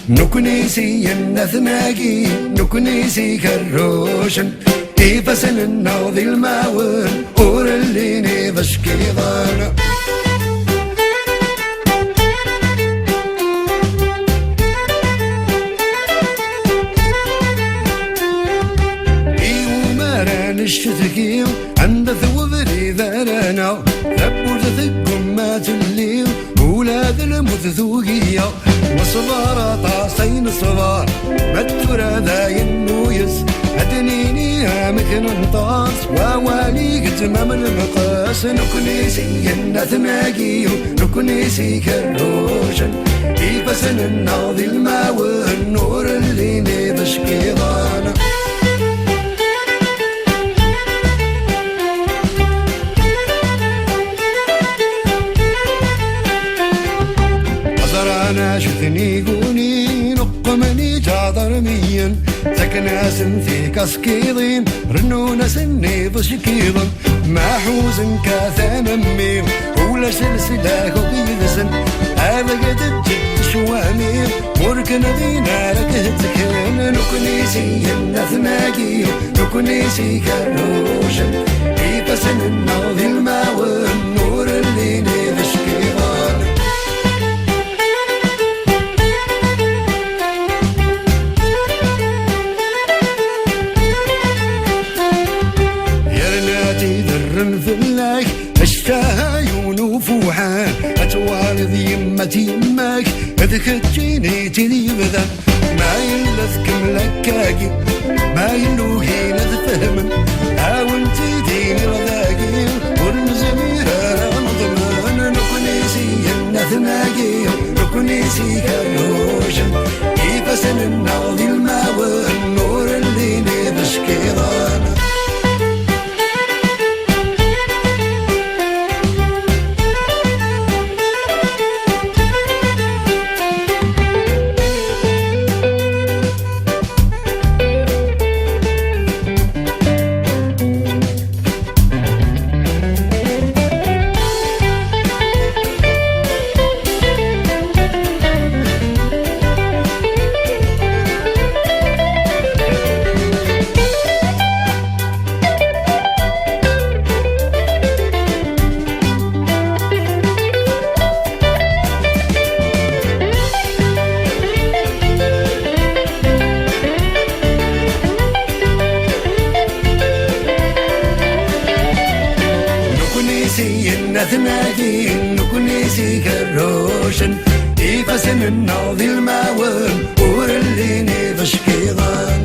نكنيسي النثناقي نكنيسي كروشن إيفاسن النوضي الماون أور اللي نيضش كيضان الشتكيو عند ثوبري ذرانا ثبور ثقم ما تليو ولاد المثثوقية وصبارة طاسين صبار متورا ذا ينويس أدنيني مكن انطاس ووالي تمام المقاس نكنيسي النثناقيو نكنيسي كروشن إيفاسن الناضي الماوه النور اللي نيضش كيضانا أنا شثني قوني نقمني جادر مين تكناس في كسكيضين رنونا سني بشكيضن ما حوزن كاثان ميم ولا سلسلة وقيدسن هذا قد الجد شواميم مركن دينا لك هتكين نكنيسي النثناقي نكنيسي كروشن إيفاسن الناضي الماوى النور اللي نيذش كيضان في الله اشتهى عيون وفوحان اتوالد يمتي يماك اذكتيني تلي بذا ما يلذك ملكاكي ما يلوهين ذفهم هاونتي ديني رذاكي والمزميرة مضمان نكنيسي النثناقي نكنيسي كروشن إيفاسن الناضي الماوى النور اللي نيبش كيضان النثناقي نكنيسي كروشن إيفاسن الناضي الماون ور اللي نيضش كيضان